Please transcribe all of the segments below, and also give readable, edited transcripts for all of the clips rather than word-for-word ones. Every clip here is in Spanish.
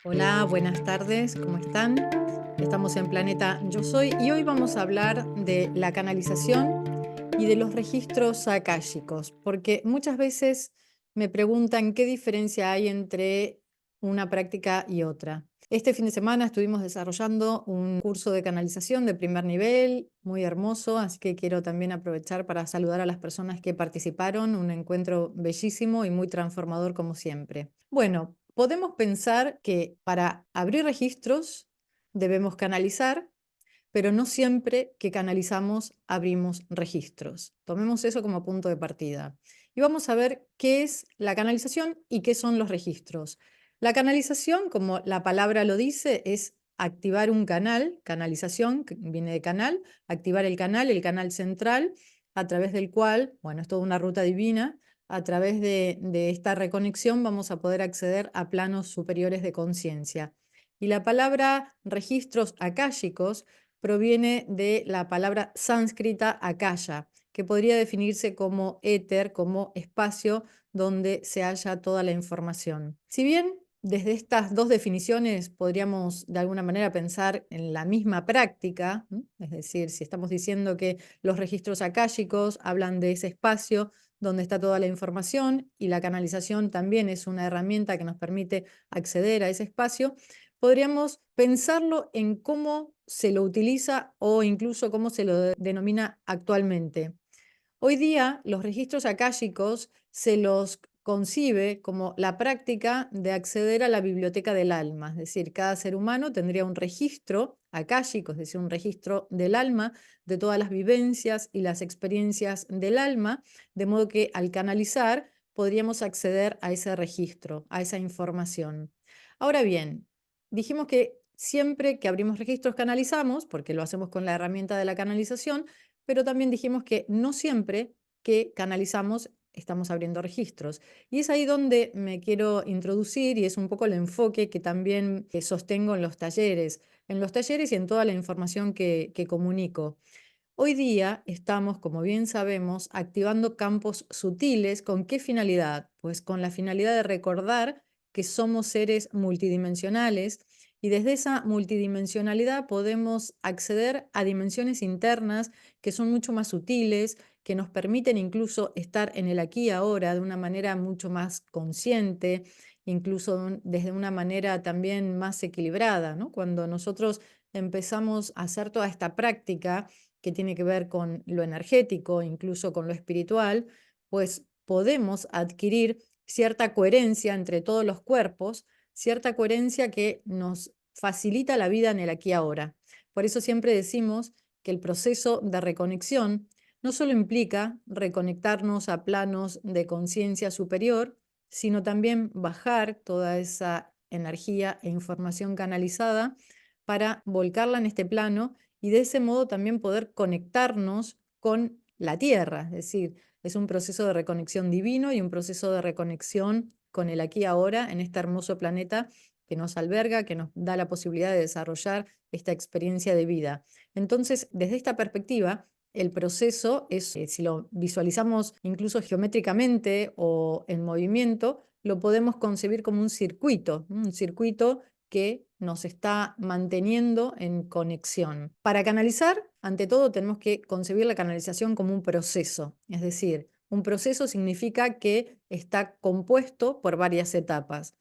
Hola, buenas tardes, ¿cómo están? Estamos en Planeta Yo Soy y hoy vamos a hablar de la canalización y de los registros akáshicos, porque muchas veces me preguntan qué diferencia hay entre una práctica y otra. Este fin de semana estuvimos desarrollando un curso de canalización de primer nivel, muy hermoso, así que quiero también aprovechar para saludar a las personas que participaron, un encuentro bellísimo y muy transformador como siempre. Bueno, podemos pensar que para abrir registros debemos canalizar, pero no siempre que canalizamos abrimos registros. Tomemos eso como punto de partida. Y vamos a ver qué es la canalización y qué son los registros. La canalización, como la palabra lo dice, es activar un canal, canalización, que viene de canal, activar el canal central, a través del cual, bueno, es toda una ruta divina, a través de esta reconexión vamos a poder acceder a planos superiores de conciencia. Y la palabra registros akáshicos proviene de la palabra sánscrita akasha, que podría definirse como éter, como espacio donde se halla toda la información. Si bien desde estas dos definiciones podríamos de alguna manera pensar en la misma práctica, es decir, si estamos diciendo que los registros akáshicos hablan de ese espacio donde está toda la información y la canalización también es una herramienta que nos permite acceder a ese espacio, podríamos pensarlo en cómo se lo utiliza o incluso cómo se lo denomina actualmente. Hoy día los registros akáshicos se los concibe como la práctica de acceder a la biblioteca del alma, es decir, cada ser humano tendría un registro akáshico, es decir, un registro del alma de todas las vivencias y las experiencias del alma, de modo que al canalizar podríamos acceder a ese registro, a esa información. Ahora bien, dijimos que siempre que abrimos registros canalizamos, porque lo hacemos con la herramienta de la canalización, pero también dijimos que no siempre que canalizamos estamos abriendo registros. Y es ahí donde me quiero introducir y es un poco el enfoque que también sostengo en los talleres, y en toda la información que comunico. Hoy día estamos, como bien sabemos, activando campos sutiles. ¿Con qué finalidad? Pues con la finalidad de recordar que somos seres multidimensionales y desde esa multidimensionalidad podemos acceder a dimensiones internas que son mucho más sutiles, que nos permiten incluso estar en el aquí y ahora de una manera mucho más consciente, incluso desde una manera también más equilibrada, ¿no? Cuando nosotros empezamos a hacer toda esta práctica, que tiene que ver con lo energético, incluso con lo espiritual, pues podemos adquirir cierta coherencia entre todos los cuerpos, cierta coherencia que nos facilita la vida en el aquí y ahora. Por eso siempre decimos que el proceso de reconexión no solo implica reconectarnos a planos de conciencia superior, sino también bajar toda esa energía e información canalizada para volcarla en este plano y de ese modo también poder conectarnos con la Tierra, es decir, es un proceso de reconexión divino y un proceso de reconexión con el aquí y ahora en este hermoso planeta que nos alberga, que nos da la posibilidad de desarrollar esta experiencia de vida. Entonces, desde esta perspectiva, el proceso es, si lo visualizamos incluso geométricamente o en movimiento, lo podemos concebir como un circuito que nos está manteniendo en conexión. Para canalizar, ante todo, tenemos que concebir la canalización como un proceso, es decir, un proceso significa que está compuesto por varias etapas.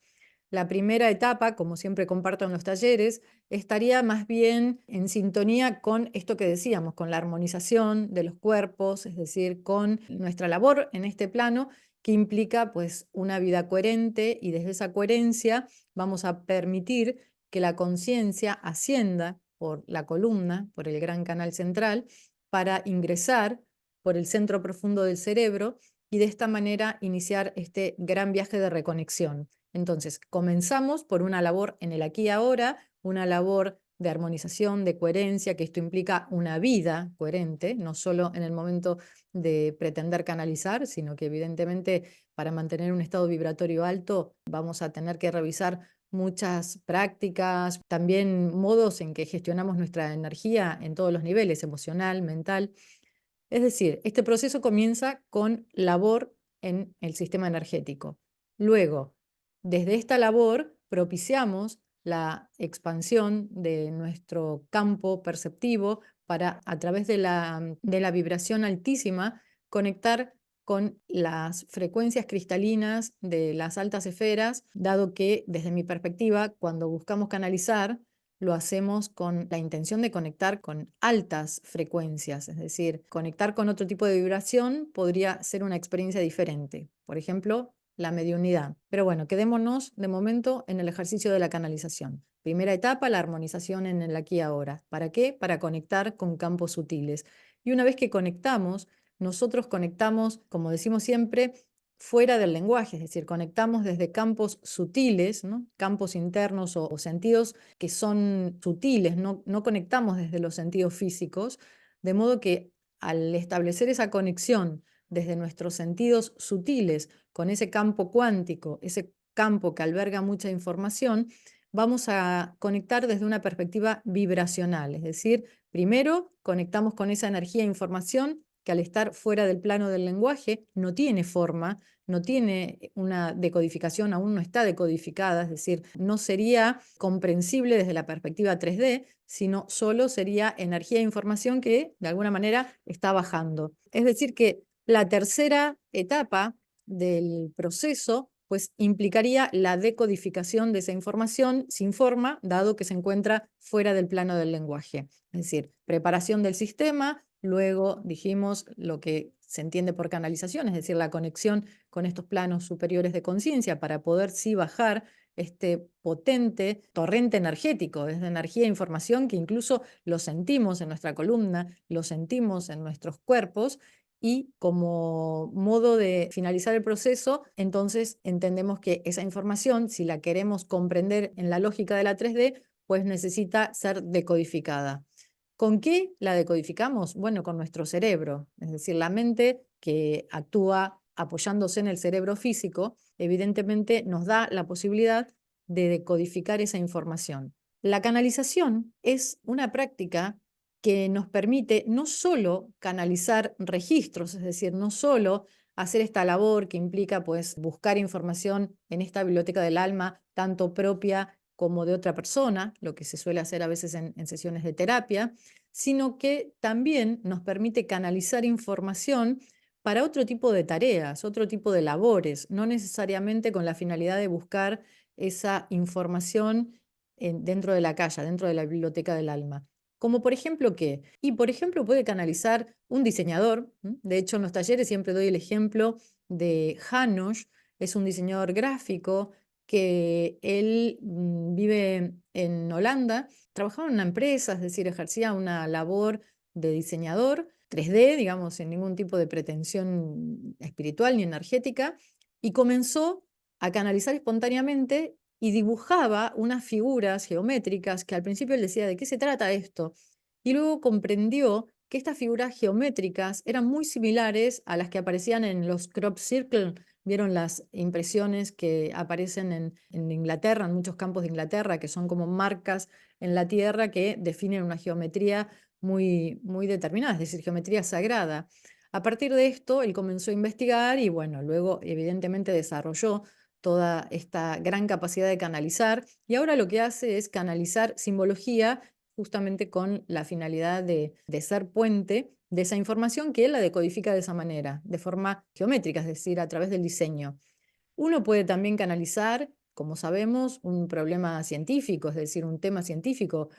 La primera etapa, como siempre comparto en los talleres, estaría más bien en sintonía con esto que decíamos, con la armonización de los cuerpos, es decir, con nuestra labor en este plano, que implica pues una vida coherente y desde esa coherencia vamos a permitir que la conciencia ascienda por la columna, por el gran canal central, para ingresar por el centro profundo del cerebro y de esta manera iniciar este gran viaje de reconexión. Entonces, comenzamos por una labor en el aquí y ahora, una labor de armonización, de coherencia, que esto implica una vida coherente, no solo en el momento de pretender canalizar, sino que evidentemente para mantener un estado vibratorio alto vamos a tener que revisar muchas prácticas, también modos en que gestionamos nuestra energía en todos los niveles, emocional, mental. Es decir, este proceso comienza con labor en el sistema energético. Luego, desde esta labor propiciamos la expansión de nuestro campo perceptivo para, a través de la vibración altísima, conectar con las frecuencias cristalinas de las altas esferas, dado que desde mi perspectiva, cuando buscamos canalizar, lo hacemos con la intención de conectar con altas frecuencias, es decir, conectar con otro tipo de vibración podría ser una experiencia diferente. Por ejemplo, la mediunidad. Pero bueno, quedémonos de momento en el ejercicio de la canalización. Primera etapa, la armonización en el aquí y ahora. ¿Para qué? Para conectar con campos sutiles. Y una vez que conectamos, nosotros conectamos, como decimos siempre, fuera del lenguaje, es decir, conectamos desde campos sutiles, ¿no? Campos internos o sentidos que son sutiles, no conectamos desde los sentidos físicos, de modo que al establecer esa conexión desde nuestros sentidos sutiles con ese campo cuántico, ese campo que alberga mucha información, vamos a conectar desde una perspectiva vibracional, es decir, primero conectamos con esa energía e información que al estar fuera del plano del lenguaje no tiene forma, no tiene una decodificación, aún no está decodificada, es decir, no sería comprensible desde la perspectiva 3D, sino solo sería energía e información que de alguna manera está bajando. Es decir, que la tercera etapa del proceso pues implicaría la decodificación de esa información sin forma, dado que se encuentra fuera del plano del lenguaje. Es decir, preparación del sistema, luego dijimos lo que se entiende por canalización, es decir, la conexión con estos planos superiores de conciencia para poder sí bajar este potente torrente energético, es de energía e información que incluso lo sentimos en nuestra columna, lo sentimos en nuestros cuerpos, y como modo de finalizar el proceso, entonces entendemos que esa información, si la queremos comprender en la lógica de la 3D, pues necesita ser decodificada. ¿Con qué la decodificamos? Bueno, con nuestro cerebro, es decir, la mente que actúa apoyándose en el cerebro físico, evidentemente nos da la posibilidad de decodificar esa información. La canalización es una práctica que nos permite no solo canalizar registros, es decir, no solo hacer esta labor que implica pues buscar información en esta biblioteca del alma, tanto propia como de otra persona, lo que se suele hacer a veces en sesiones de terapia, sino que también nos permite canalizar información para otro tipo de tareas, otro tipo de labores, no necesariamente con la finalidad de buscar esa información dentro de la calle, dentro de la biblioteca del alma. Como por ejemplo, ¿qué? Y por ejemplo puede canalizar un diseñador. De hecho, en los talleres siempre doy el ejemplo de Janos, es un diseñador gráfico que él vive en Holanda, trabajaba en una empresa, es decir, ejercía una labor de diseñador 3D, digamos, sin ningún tipo de pretensión espiritual ni energética, y comenzó a canalizar espontáneamente y dibujaba unas figuras geométricas que al principio él decía, ¿de qué se trata esto? Y luego comprendió que estas figuras geométricas eran muy similares a las que aparecían en los crop circle. Vieron las impresiones que aparecen en Inglaterra, en muchos campos de Inglaterra, que son como marcas en la tierra que definen una geometría muy, muy determinada, es decir, geometría sagrada. A partir de esto, él comenzó a investigar y bueno, luego evidentemente desarrolló toda esta gran capacidad de canalizar, y ahora lo que hace es canalizar simbología justamente con la finalidad de ser puente de esa información que él la decodifica de esa manera, de forma geométrica, es decir, a través del diseño. Uno puede también canalizar, como sabemos, un problema científico, es decir, un tema científico.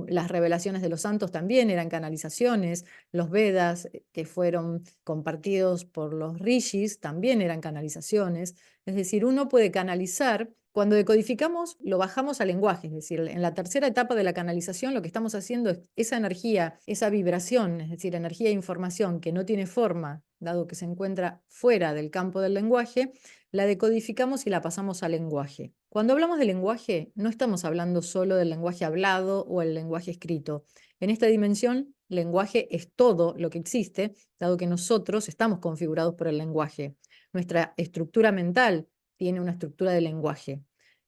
Las revelaciones de los santos también eran canalizaciones, los Vedas que fueron compartidos por los rishis también eran canalizaciones. Es decir, uno puede canalizar. Cuando decodificamos, lo bajamos al lenguaje, es decir, en la tercera etapa de la canalización lo que estamos haciendo es esa energía, esa vibración, es decir, energía e información que no tiene forma, dado que se encuentra fuera del campo del lenguaje, la decodificamos y la pasamos al lenguaje. Cuando hablamos de lenguaje, no estamos hablando solo del lenguaje hablado o el lenguaje escrito. En esta dimensión, lenguaje es todo lo que existe, dado que nosotros estamos configurados por el lenguaje. Nuestra estructura mental tiene una estructura de lenguaje.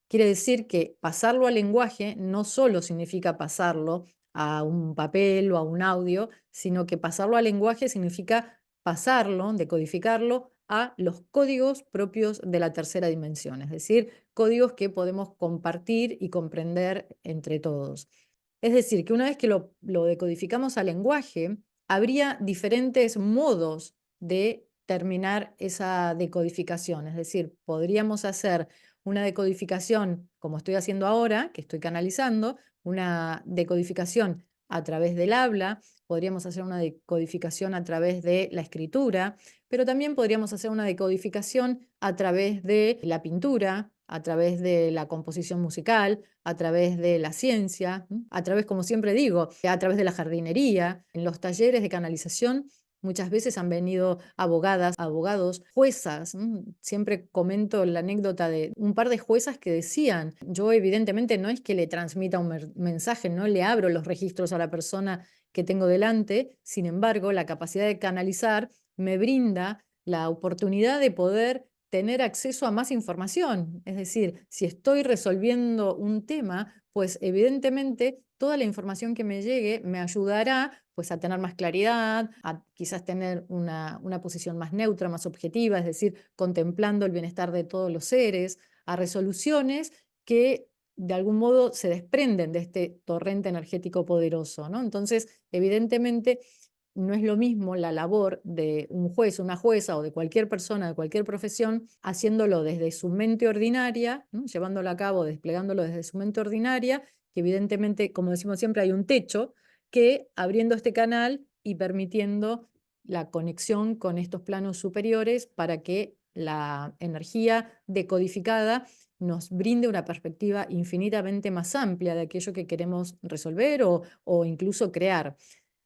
Quiere decir que pasarlo al lenguaje no solo significa pasarlo a un papel o a un audio, sino que pasarlo al lenguaje significa pasarlo, decodificarlo a los códigos propios de la tercera dimensión, es decir, códigos que podemos compartir y comprender entre todos. Es decir, que una vez que lo decodificamos al lenguaje, habría diferentes modos de terminar esa decodificación. Es decir, podríamos hacer una decodificación como estoy haciendo ahora, que estoy canalizando, una decodificación a través del habla, podríamos hacer una decodificación a través de la escritura, pero también podríamos hacer una decodificación a través de la pintura, a través de la composición musical, a través de la ciencia, a través, como siempre digo, a través de la jardinería. En los talleres de canalización muchas veces han venido abogadas, abogados, juezas. Siempre comento la anécdota de un par de juezas que decían, yo evidentemente no es que le transmita un mensaje, no le abro los registros a la persona que tengo delante, sin embargo, la capacidad de canalizar me brinda la oportunidad de poder tener acceso a más información. Es decir, si estoy resolviendo un tema, pues evidentemente toda la información que me llegue me ayudará pues a tener más claridad, a quizás tener una posición más neutra, más objetiva, es decir, contemplando el bienestar de todos los seres, a resoluciones que de algún modo se desprenden de este torrente energético poderoso, ¿no? Entonces, evidentemente, no es lo mismo la labor de un juez, una jueza o de cualquier persona de cualquier profesión haciéndolo desde su mente ordinaria, ¿no? Llevándolo a cabo, desplegándolo desde su mente ordinaria, que evidentemente, como decimos siempre, hay un techo, que abriendo este canal y permitiendo la conexión con estos planos superiores para que la energía decodificada nos brinde una perspectiva infinitamente más amplia de aquello que queremos resolver o incluso crear.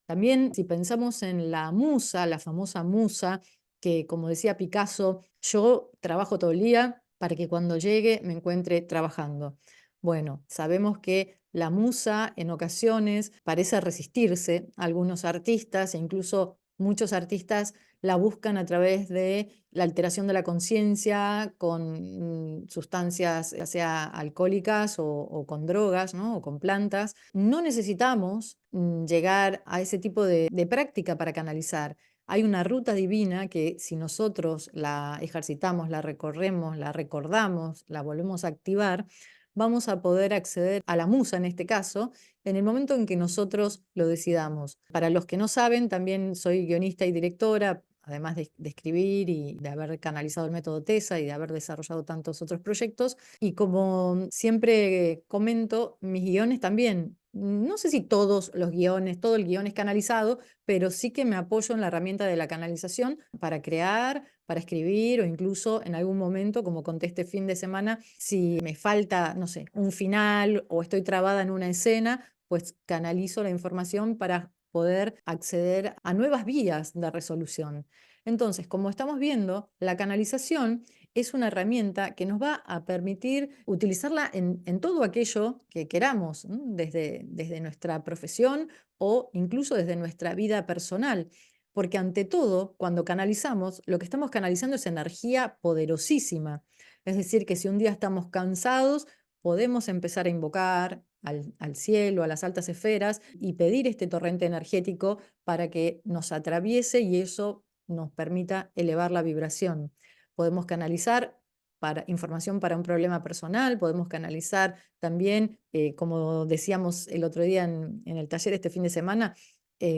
También si pensamos en la musa, la famosa musa, que como decía Picasso, yo trabajo todo el día para que cuando llegue me encuentre trabajando. Bueno, sabemos que la musa en ocasiones parece resistirse a algunos artistas e incluso muchos artistas la buscan a través de la alteración de la conciencia con sustancias, ya sea alcohólicas o con drogas, ¿no? O con plantas. No necesitamos llegar a ese tipo de práctica para canalizar. Hay una ruta divina que si nosotros la ejercitamos, la recorremos, la recordamos, la volvemos a activar, vamos a poder acceder a la musa en este caso, en el momento en que nosotros lo decidamos. Para los que no saben, también soy guionista y directora, además de escribir y de haber canalizado el método TESA y de haber desarrollado tantos otros proyectos. Y como siempre comento, mis guiones también, no sé si todos los guiones, todo el guión es canalizado, pero sí que me apoyo en la herramienta de la canalización para crear, para escribir o incluso en algún momento, como conté este fin de semana, si me falta, no sé, un final o estoy trabada en una escena, pues canalizo la información para poder acceder a nuevas vías de resolución. Entonces, como estamos viendo, la canalización es una herramienta que nos va a permitir utilizarla en todo aquello que queramos, ¿no? Desde nuestra profesión o incluso desde nuestra vida personal. Porque ante todo, cuando canalizamos, lo que estamos canalizando es energía poderosísima. Es decir, que si un día estamos cansados, podemos empezar a invocar al cielo, a las altas esferas y pedir este torrente energético para que nos atraviese y eso nos permita elevar la vibración. Podemos canalizar para información para un problema personal, podemos canalizar también, como decíamos el otro día en el taller este fin de semana,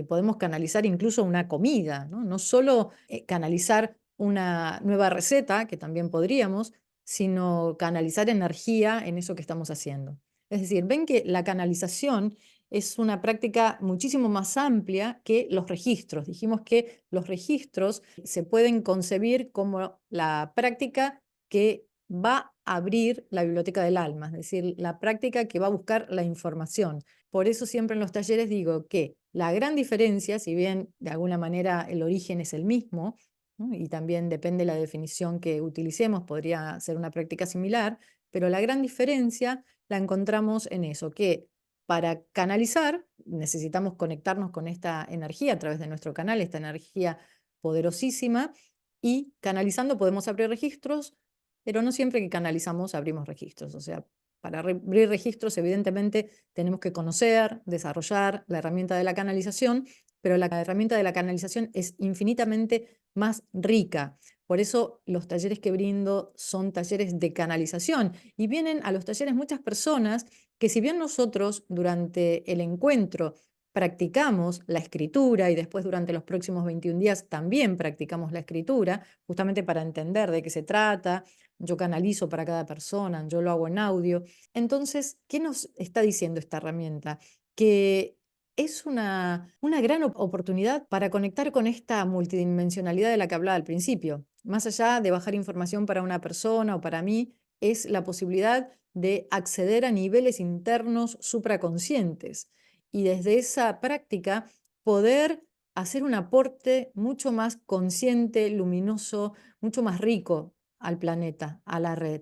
podemos canalizar incluso una comida, ¿no? No solo canalizar una nueva receta, que también podríamos, sino canalizar energía en eso que estamos haciendo. Es decir, ven que la canalización es una práctica muchísimo más amplia que los registros. Dijimos que los registros se pueden concebir como la práctica que va a abrir la biblioteca del alma, es decir, la práctica que va a buscar la información. Por eso siempre en los talleres digo que la gran diferencia, si bien de alguna manera el origen es el mismo, ¿no? Y también depende de la definición que utilicemos, podría ser una práctica similar, pero la gran diferencia la encontramos en eso, que para canalizar necesitamos conectarnos con esta energía a través de nuestro canal, esta energía poderosísima, y canalizando podemos abrir registros, pero no siempre que canalizamos abrimos registros. O sea, para abrir registros, evidentemente, tenemos que conocer, desarrollar la herramienta de la canalización, pero la herramienta de la canalización es infinitamente más rica, Por eso los talleres que brindo son talleres de canalización y vienen a los talleres muchas personas que si bien nosotros durante el encuentro practicamos la escritura y después durante los próximos 21 días también practicamos la escritura, justamente para entender de qué se trata, yo canalizo para cada persona, yo lo hago en audio. Entonces, ¿qué nos está diciendo esta herramienta? Que es una gran oportunidad para conectar con esta multidimensionalidad de la que hablaba al principio. Más allá de bajar información para una persona o para mí, es la posibilidad de acceder a niveles internos supraconscientes y desde esa práctica poder hacer un aporte mucho más consciente, luminoso, mucho más rico al planeta, a la red.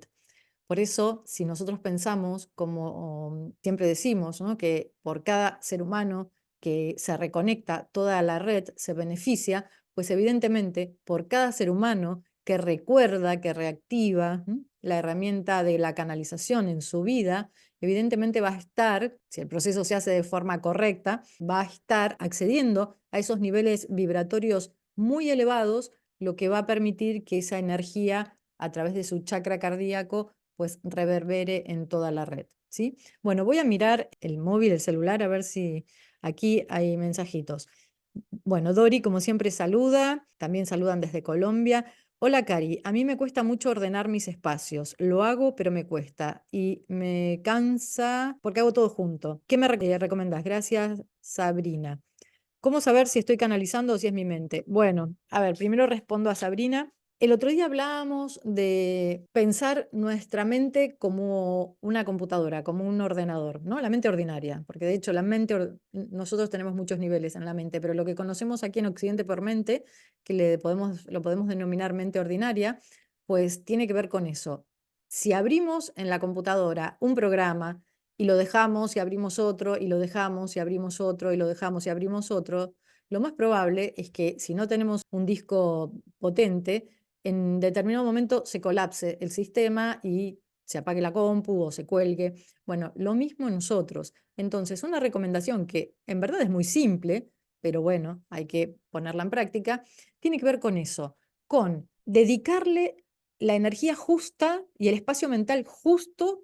Por eso, si nosotros pensamos, como siempre decimos, ¿no? Que por cada ser humano que se reconecta, toda la red se beneficia, pues evidentemente por cada ser humano que recuerda, que reactiva la herramienta de la canalización en su vida, evidentemente va a estar, si el proceso se hace de forma correcta, va a estar accediendo a esos niveles vibratorios muy elevados, lo que va a permitir que esa energía a través de su chakra cardíaco pues reverbere en toda la red, ¿sí? Bueno, voy a mirar el móvil, el celular, a ver si aquí hay mensajitos. Bueno, Dori, como siempre, saluda, también saludan desde Colombia. Hola, Cari, a mí me cuesta mucho ordenar mis espacios. Lo hago, pero me cuesta y me cansa porque hago todo junto. ¿Qué me recomendás? Gracias, Sabrina. ¿Cómo saber si estoy canalizando o si es mi mente? Bueno, a ver, primero respondo a Sabrina. El otro día hablábamos de pensar nuestra mente como una computadora, como un ordenador, ¿no? La mente ordinaria, porque de hecho nosotros tenemos muchos niveles en la mente, pero lo que conocemos aquí en Occidente por mente, que lo podemos denominar mente ordinaria, pues tiene que ver con eso. Si abrimos en la computadora un programa, y lo dejamos y abrimos otro, y lo dejamos y abrimos otro, y lo dejamos y abrimos otro, lo más probable es que si no tenemos un disco potente, en determinado momento se colapse el sistema y se apague la compu o se cuelgue. Bueno, lo mismo nosotros. Entonces, una recomendación que en verdad es muy simple, pero bueno, hay que ponerla en práctica, tiene que ver con eso, con dedicarle la energía justa y el espacio mental justo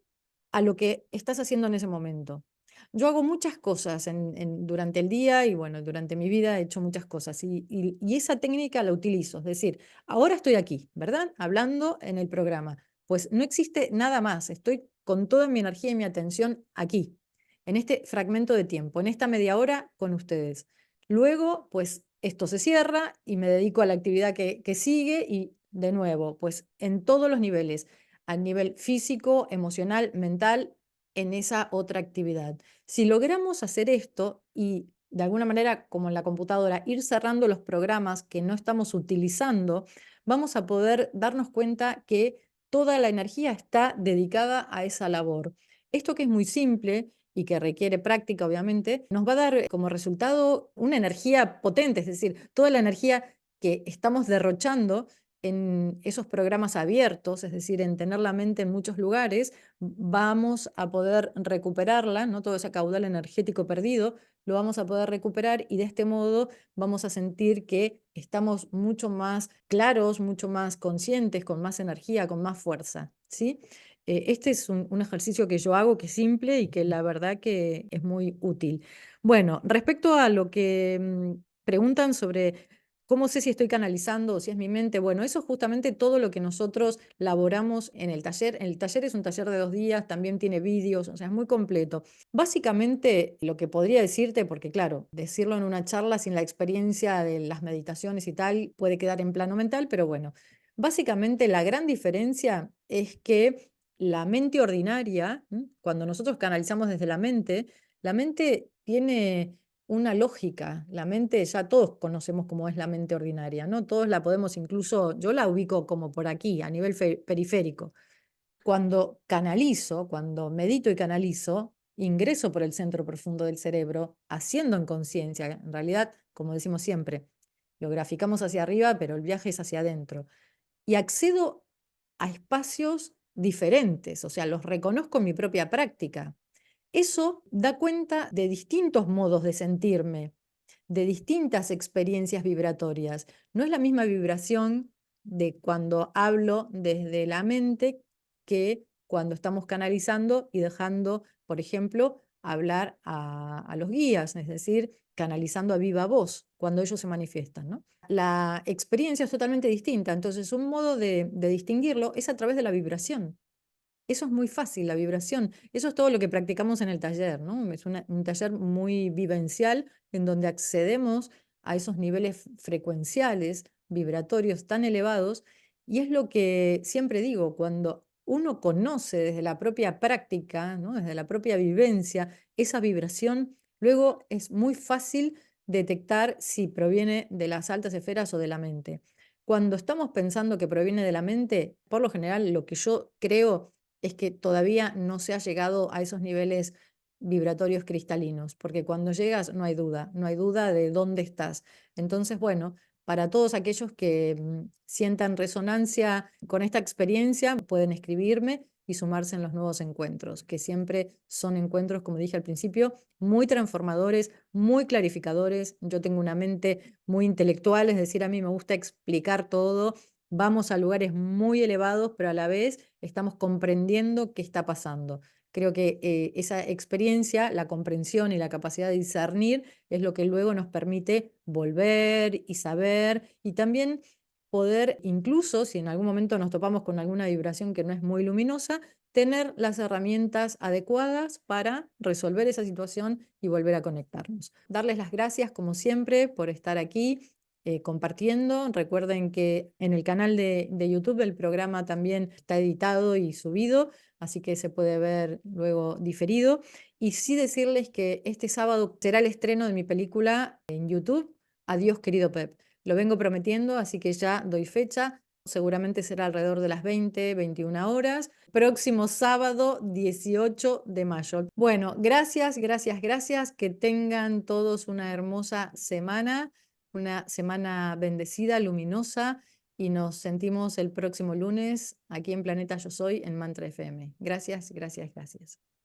a lo que estás haciendo en ese momento. Yo hago muchas cosas durante el día y bueno, durante mi vida he hecho muchas cosas y esa técnica la utilizo. Es decir, ahora estoy aquí, ¿verdad? Hablando en el programa. Pues no existe nada más. Estoy con toda mi energía y mi atención aquí, en este fragmento de tiempo, en esta media hora con ustedes. Luego, pues esto se cierra y me dedico a la actividad que sigue y de nuevo, pues en todos los niveles a nivel físico, emocional, mental, en esa otra actividad. Si logramos hacer esto y de alguna manera, como en la computadora, ir cerrando los programas que no estamos utilizando, vamos a poder darnos cuenta que toda la energía está dedicada a esa labor. Esto que es muy simple y que requiere práctica, obviamente, nos va a dar como resultado una energía potente, es decir, toda la energía que estamos derrochando en esos programas abiertos, es decir, en tener la mente en muchos lugares, vamos a poder recuperarla, ¿no? Todo ese caudal energético perdido, lo vamos a poder recuperar y de este modo vamos a sentir que estamos mucho más claros, mucho más conscientes, con más energía, con más fuerza, ¿sí? Este es un ejercicio que yo hago que es simple y que la verdad que es muy útil. Bueno, respecto a lo que preguntan sobre ¿cómo sé si estoy canalizando o si es mi mente? Bueno, eso es justamente todo lo que nosotros laboramos en el taller. El taller es un taller de 2 días, también tiene vídeos, o sea, es muy completo. Básicamente, lo que podría decirte, porque claro, decirlo en una charla sin la experiencia de las meditaciones y tal puede quedar en plano mental, pero bueno, básicamente la gran diferencia es que la mente ordinaria, cuando nosotros canalizamos desde la mente tiene una lógica. La mente, ya todos conocemos cómo es la mente ordinaria, ¿no? Todos la podemos incluso, yo la ubico como por aquí, a nivel periférico. Cuando canalizo, cuando medito y canalizo, ingreso por el centro profundo del cerebro, haciendo en conciencia. En realidad, como decimos siempre, lo graficamos hacia arriba, pero el viaje es hacia adentro. Y accedo a espacios diferentes, o sea, los reconozco en mi propia práctica. Eso da cuenta de distintos modos de sentirme, de distintas experiencias vibratorias. No es la misma vibración de cuando hablo desde la mente que cuando estamos canalizando y dejando, por ejemplo, hablar a los guías, es decir, canalizando a viva voz cuando ellos se manifiestan, ¿no? La experiencia es totalmente distinta, entonces un modo de distinguirlo es a través de la vibración. Eso es muy fácil, la vibración. Eso es todo lo que practicamos en el taller, ¿no? Es un taller muy vivencial en donde accedemos a esos niveles frecuenciales, vibratorios tan elevados. Y es lo que siempre digo, cuando uno conoce desde la propia práctica, ¿no? Desde la propia vivencia, esa vibración, luego es muy fácil detectar si proviene de las altas esferas o de la mente. Cuando estamos pensando que proviene de la mente, por lo general lo que yo creo es que todavía no se ha llegado a esos niveles vibratorios cristalinos, porque cuando llegas no hay duda de dónde estás. Entonces, bueno, para todos aquellos que sientan resonancia con esta experiencia, pueden escribirme y sumarse en los nuevos encuentros, que siempre son encuentros, como dije al principio, muy transformadores, muy clarificadores. Yo tengo una mente muy intelectual, es decir, a mí me gusta explicar todo. Vamos a lugares muy elevados, pero a la vez estamos comprendiendo qué está pasando. Creo que esa experiencia, la comprensión y la capacidad de discernir es lo que luego nos permite volver y saber y también poder, incluso si en algún momento nos topamos con alguna vibración que no es muy luminosa, tener las herramientas adecuadas para resolver esa situación y volver a conectarnos. Darles las gracias, como siempre, por estar aquí compartiendo. Recuerden que en el canal de YouTube el programa también está editado y subido, así que se puede ver luego diferido. Y sí decirles que este sábado será el estreno de mi película en YouTube, Adiós, querido Pep. Lo vengo prometiendo, así que ya doy fecha. Seguramente será alrededor de las 20, 21 horas. Próximo sábado, 18 de mayo. Bueno, gracias, gracias, gracias. Que tengan todos una hermosa semana, una semana bendecida, luminosa, y nos sentimos el próximo lunes aquí en Planeta Yo Soy en Mantra FM. Gracias, gracias, gracias.